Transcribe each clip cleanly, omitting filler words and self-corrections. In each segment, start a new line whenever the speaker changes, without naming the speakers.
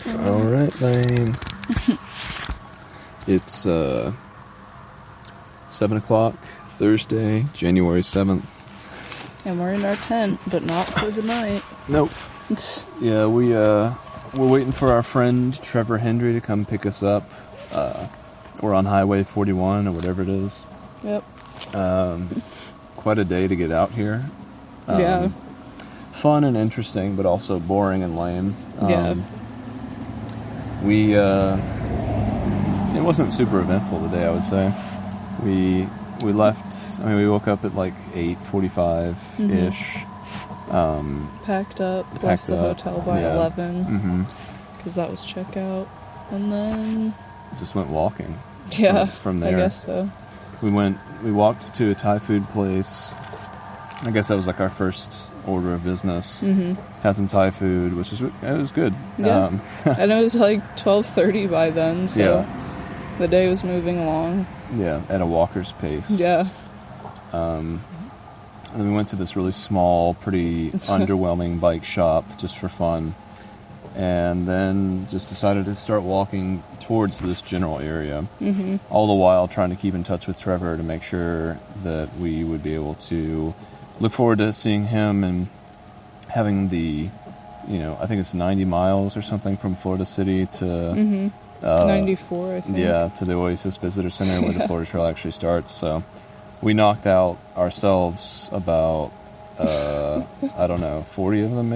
All right, Lane. It's 7 o'clock, Thursday, January 7th.
And we're in our tent, but not for the night.
Nope. Yeah, we're waiting for our friend Trevor Hendry to come pick us up. We're on Highway 41 or whatever it is.
Yep.
Quite a day to get out here.
Yeah.
Fun and interesting, but also boring and lame.
Yeah.
It wasn't super eventful today, I would say. We left, we woke up at like 8:45-ish.
Packed up, left the hotel by 11. Because that was checkout. And then...
just went walking.
Yeah,
from there.
I guess so.
We walked to a Thai food place. I guess that was like our first order of business. Had some Thai food, it was good.
Yeah. And it was like 12:30 by then, so the day was moving along.
Yeah, at a walker's pace.
Yeah.
And then we went to this really small, pretty underwhelming bike shop just for fun. And then just decided to start walking towards this general area. All the while trying to keep in touch with Trevor to make sure that we would be able to look forward to seeing him and having the, I think it's 90 miles or something from Florida City to...
94, I think.
Yeah, to the Oasis Visitor Center where the Florida Trail actually starts. So we knocked out ourselves about, 40 of them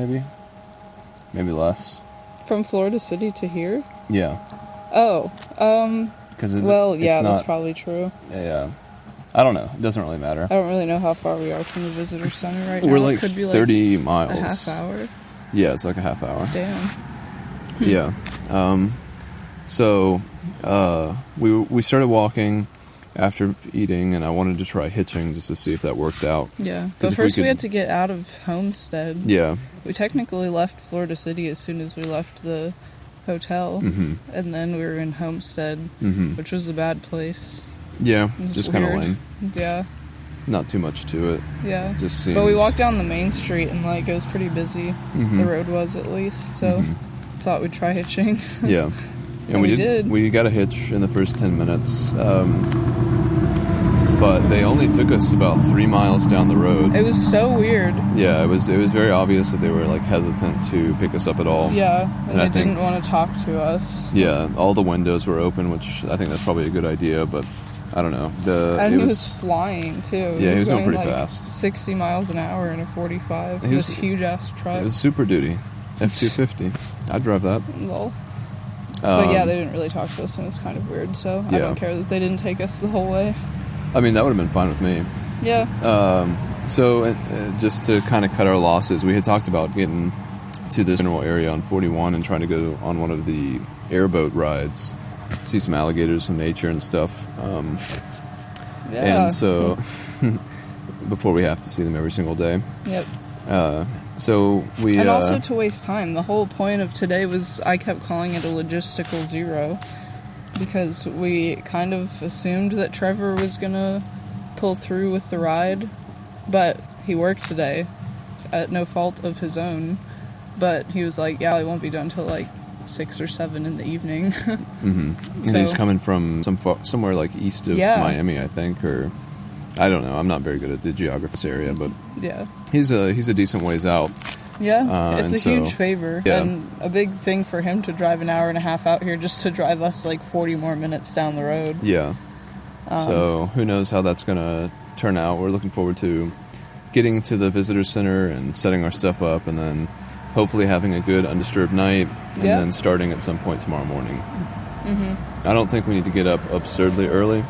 maybe less.
From Florida City to here?
Yeah.
Oh,
that's
that's probably true.
Yeah. I don't know. It doesn't really matter.
I don't really know how far we are from the visitor center right now.
We're like
it could be
30 miles.
A half hour?
Yeah, it's like a half hour.
Damn.
Yeah. So we started walking after eating, and I wanted to try hitching just to see if that worked out.
Yeah. But first we had to get out of Homestead.
Yeah.
We technically left Florida City as soon as we left the hotel. And then we were in Homestead, which was a bad place.
Yeah, just kind of lame.
Yeah.
Not too much to it.
Yeah.
Just seemed...
But we walked down the main street, and it was pretty busy. The road was, at least, so thought we'd try hitching.
Yeah.
And we did.
We got a hitch in the first 10 minutes. But they only took us about 3 miles down the road.
It was so weird.
Yeah, it was very obvious that they were like hesitant to pick us up at all.
Yeah, and they didn't want to talk to us.
Yeah, all the windows were open, which I think that's probably a good idea, but I don't know.
And he was flying too.
Yeah, he was going pretty
like
fast.
60 miles an hour in a 45. This huge ass truck.
It was Super Duty, F-250. I'd drive that.
Lol. But yeah, they didn't really talk to us, and it was kind of weird. So I don't care that they didn't take us the whole way.
I mean, that would have been fine with me.
Yeah.
So just to kind of cut our losses, we had talked about getting to this general area on 41 and trying to go on one of the airboat rides, see some alligators, some nature and stuff. And so before we have to see them every single day.
Yep.
So we...
And also to waste time. The whole point of today was I kept calling it a logistical zero. Because we kind of assumed that Trevor was going to pull through with the ride. But he worked today at no fault of his own. But he was like, yeah, it won't be done until like 6 or 7 in the evening.
And he's coming from somewhere like east of Miami, I think, or... I don't know. I'm not very good at the geography of this area, but
yeah,
he's a decent ways out.
Yeah, it's a huge favor, and a big thing for him to drive an hour and a half out here just to drive us like 40 more minutes down the road.
Yeah. So who knows how that's going to turn out. We're looking forward to getting to the visitor center and setting our stuff up, and then hopefully having a good undisturbed night, and then starting at some point tomorrow morning. I don't think we need to get up absurdly early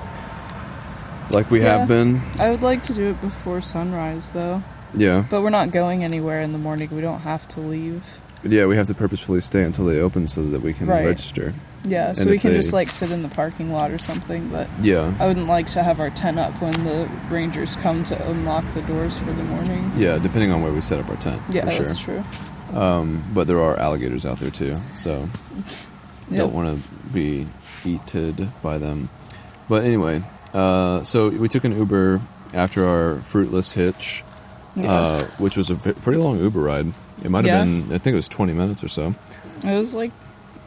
like we have been.
I would like to do it before sunrise, though.
Yeah.
But we're not going anywhere in the morning. We don't have to leave.
Yeah, we have to purposefully stay until they open so that we can register.
Yeah, so we can just like sit in the parking lot or something, but I wouldn't like to have our tent up when the rangers come to unlock the doors for the morning.
Yeah, depending on where we set up our tent.
Yeah,
for sure.
That's true.
But there are alligators out there too, so don't want to be eaten by them. But anyway... so we took an Uber after our fruitless hitch, which was a pretty long Uber ride. It might have been, I think it was 20 minutes or so.
It was like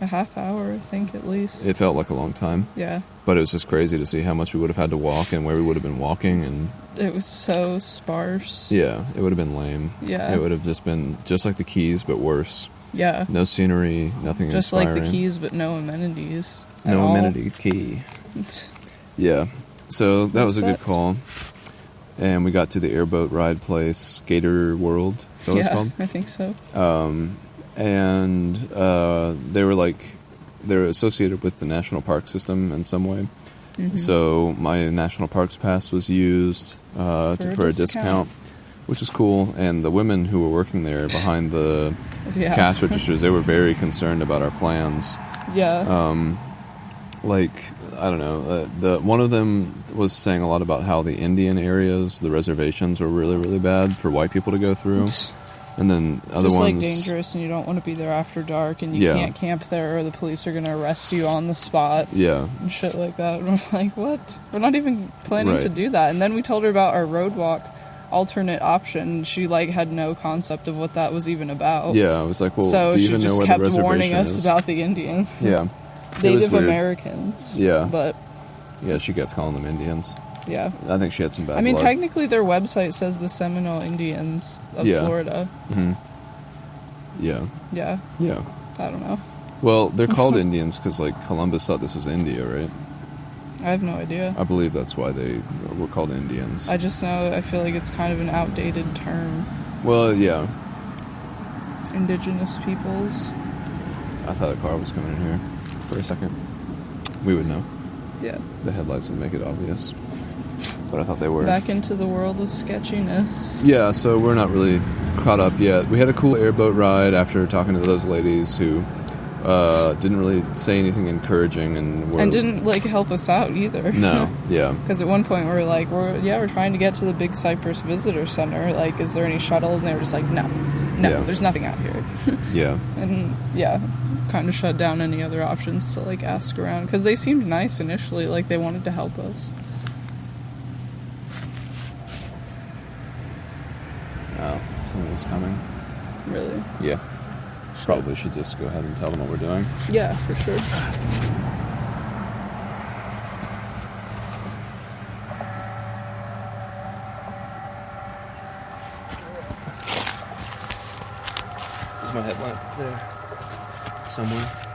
A half hour, I think, at least.
It felt like a long time.
Yeah.
But it was just crazy to see how much we would have had to walk and where we would have been walking. And
It was so sparse.
yeah, it would have been lame.
Yeah.
It would have just been just like the Keys, but worse.
Yeah.
No scenery, nothing
Just
inspiring.
like the Keys, but no amenities. at
No
all.
amenity key. Yeah. So that was a good
Upset.
call. And we got to the airboat ride place, Gator World. Is that what it's
Yeah,
called?
I think so.
And they're associated with the national park system in some way.
Mhm.
So my national parks pass was used for a discount, which is cool. And the women who were working there behind the
Yeah.
cash registers, they were very concerned about our plans.
Yeah.
I don't know. The one of them was saying a lot about how the Indian areas, the reservations, were really, really bad for white people to go through. And then other
Just
ones,
like dangerous, and you don't want to be there after dark, and you
Yeah.
can't camp there, or the police are gonna arrest you on the spot
yeah,
and shit like that. And we're like, what? We're not even planning to
Right.
do that. And then we told her about our road walk alternate option. She like had no concept of what that was even about.
yeah. I was like, well,
so
do you
she
even know
just
where
kept
the reservation
warning us
is?
about the Indians.
Yeah, It was
Native
weird.
Americans.
Yeah.
But
Yeah, she kept calling them Indians.
yeah.
I think she had some bad
I mean,
blood.
technically, their website says the Seminole Indians of
Yeah.
Florida.
Mhm. Yeah,
Yeah,
yeah.
I don't know.
Well, they're called Indians because like Columbus thought this was India, right?
I have no idea.
I believe that's why they were called Indians.
I just know I feel like it's kind of an outdated term.
Well, yeah.
Indigenous peoples.
I thought a car was coming in here for a second. We would know.
Yeah.
The headlights would make it obvious. But I thought they were.
Back into the world of sketchiness.
Yeah, so we're not really caught up yet. We had a cool airboat ride after talking to those ladies who didn't really say anything encouraging and were...
And didn't like help us out either.
No, yeah.
Because at one point we were like, we're trying to get to the Big Cypress Visitor Center. Like, is there any shuttles? And they were just like, no,
Yeah.
there's nothing out here.
Yeah.
And yeah, kind of shut down any other options to like ask around. Because they seemed nice initially, like they wanted to help us.
Oh, somebody's coming.
Really?
Yeah. Probably should just go ahead and tell them what we're doing.
Yeah, for sure.
Is my headlight there? Somewhere?